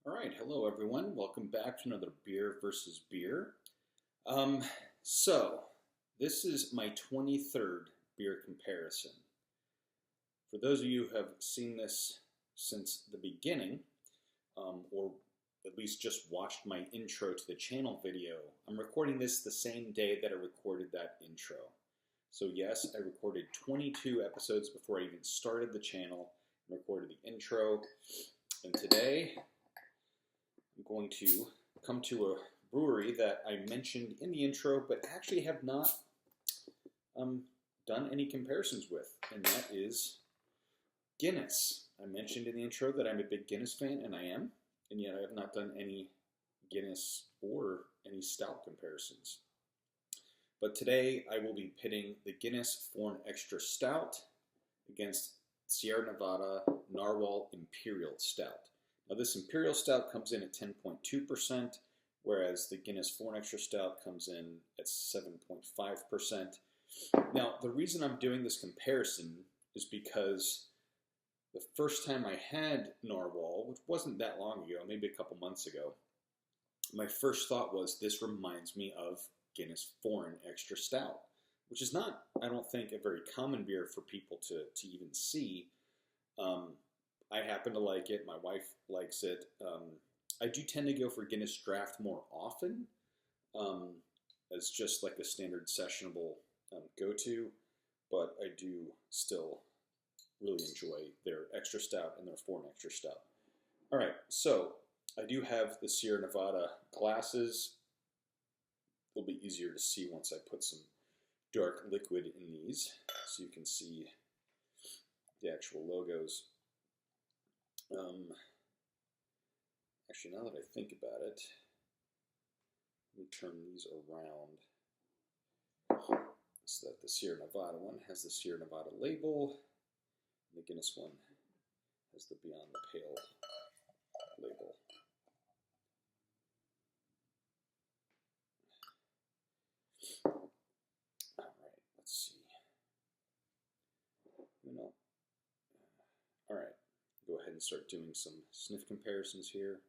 All right, hello everyone. Welcome back to another beer versus beer. So this is my 23rd beer comparison. For those of you who have seen this since the beginning, or at least just watched my intro to the channel video, I'm recording this the same day that I recorded that intro. So yes, I recorded 22 episodes before I even started the channel and recorded the intro. And today, I'm going to come to a brewery that I mentioned in the intro, but actually have not done any comparisons with, and that is Guinness. I mentioned in the intro that I'm a big Guinness fan, and I am, and yet I have not done any Guinness or any stout comparisons. But today I will be pitting the Guinness Foreign Extra Stout against Sierra Nevada Narwhal Imperial Stout. Now this Imperial Stout comes in at 10.2%, whereas the Guinness Foreign Extra Stout comes in at 7.5%. Now the reason I'm doing this comparison is because the first time I had Narwhal, which wasn't that long ago, maybe a couple months ago, my first thought was this reminds me of Guinness Foreign Extra Stout, which is not, I don't think, a very common beer for people to even see. I happen to like it. My wife likes it. I do tend to go for Guinness Draft more often as just like a standard sessionable go-to, but I do still really enjoy their Extra Stout and their Foreign Extra Stout. All right, so I do have the Sierra Nevada glasses. It'll be easier to see once I put some dark liquid in these so you can see the actual logos. Actually, now that I think about it, let me turn these around so that the Sierra Nevada one has the Sierra Nevada label, and the Guinness one has the Beyond the Pale label. All right, let's see. All right, go ahead and start doing some sniff comparisons here.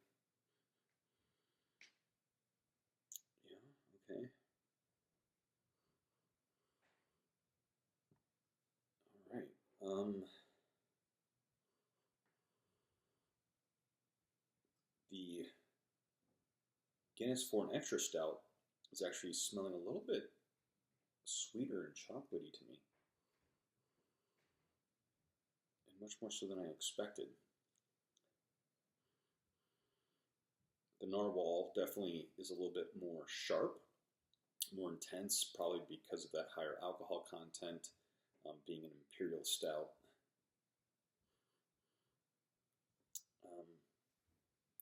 Yeah, okay. All right. The Guinness Foreign Extra Stout is actually smelling a little bit sweeter and chocolatey to me, and much more so than I expected. The Narwhal definitely is a little bit more sharp, more intense, probably because of that higher alcohol content, being an Imperial Stout.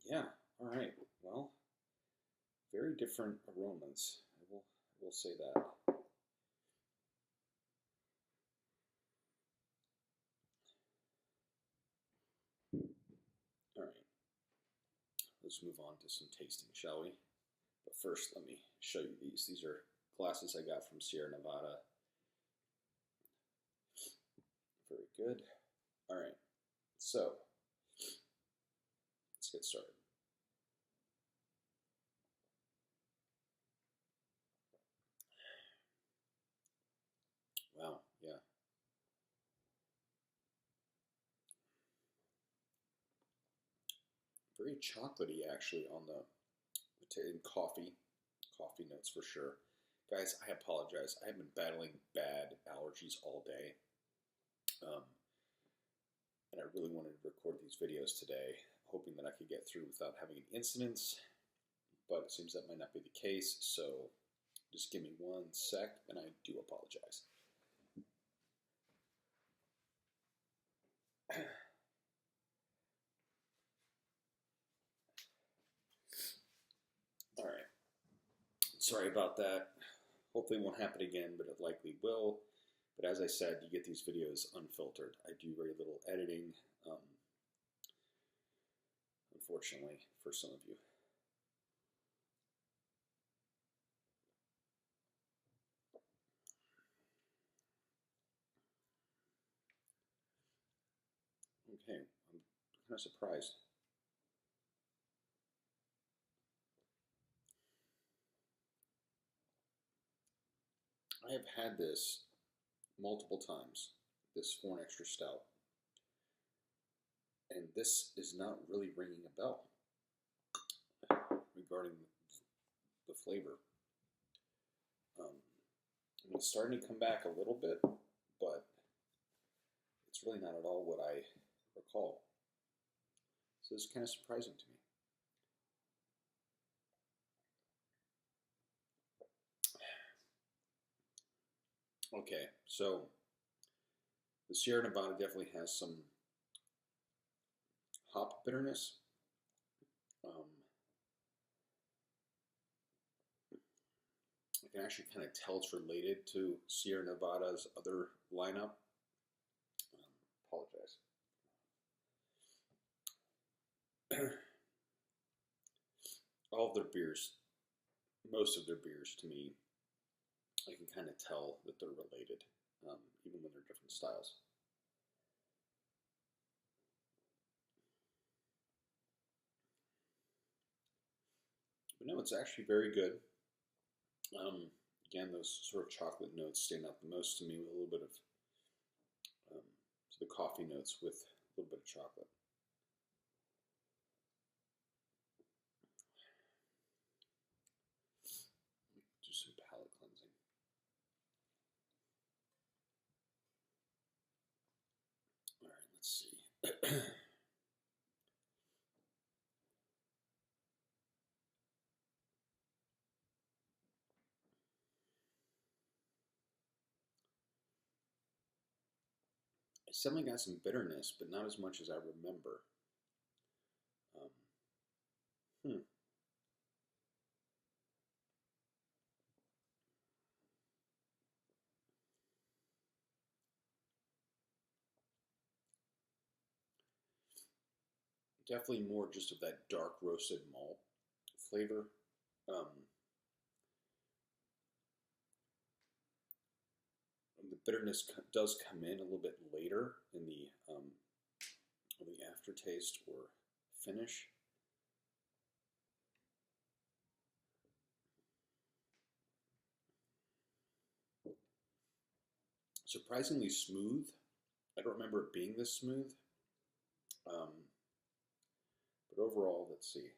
Yeah, all right. Well, very different aromas. I will say that. All right. Let's move on to some tasting, shall we? But first, let me show you these. These are glasses I got from Sierra Nevada. Very good. All right. So, let's get started. Wow, yeah. Very chocolatey, actually, on the coffee notes for sure. Guys, I apologize. I have been battling bad allergies all day. And I really wanted to record these videos today, hoping that I could get through without having any incidents. But it seems that might not be the case, so just give me 1 sec, and I do apologize. All right. Sorry about that. Hopefully it won't happen again, but it likely will. But as I said, you get these videos unfiltered. I do very little editing, unfortunately, for some of you. Okay, I'm kind of surprised. I have had this multiple times, this 4 Extra Stout, and this is not really ringing a bell regarding the flavor. It's starting to come back a little bit, but it's really not at all what I recall. So it's kind of surprising to me. Okay, so the Sierra Nevada definitely has some hop bitterness. I can actually kind of tell it's related to Sierra Nevada's other lineup. Apologize. All of their beers, most of their beers to me, I can kind of tell that they're related, even when they're different styles. But no, it's actually very good. Again, those sort of chocolate notes stand out the most to me, with a little bit of the coffee notes with a little bit of chocolate. Do some palate cleansing. All right, let's see. It's definitely got some bitterness, but not as much as I remember. Definitely more just of that dark roasted malt flavor. The bitterness does come in a little bit later in the aftertaste or finish. Surprisingly smooth. I don't remember it being this smooth. But overall, let's see.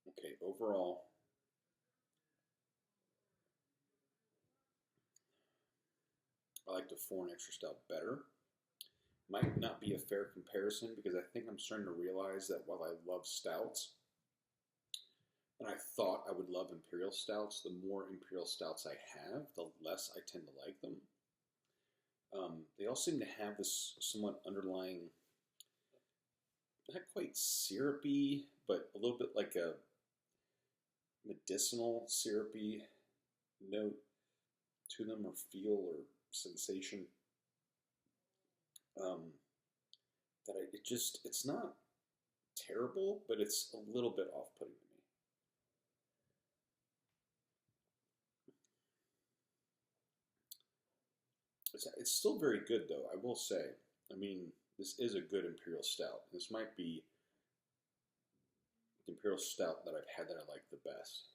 Okay, overall, I like the 4 Extra Stout better. Might not be a fair comparison because I think I'm starting to realize that while I love stouts, and I thought I would love Imperial Stouts, the more Imperial Stouts I have, the less I tend to like them. They all seem to have this somewhat underlying, not quite syrupy, but a little bit like a medicinal syrupy note to them, or feel, or sensation. It's not terrible, but it's a little bit off-putting to me. It's still very good, though, I will say. I mean, this is a good Imperial Stout. This might be the Imperial Stout that I've had that I like the best.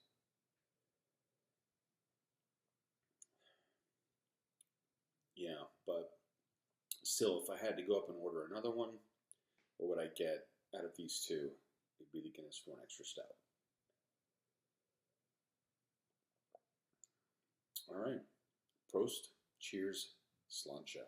Yeah, but still, if I had to go up and order another one, what would I get out of these two? It'd be the Guinness 4 Extra Stout. All right. Prost, cheers, sláinte.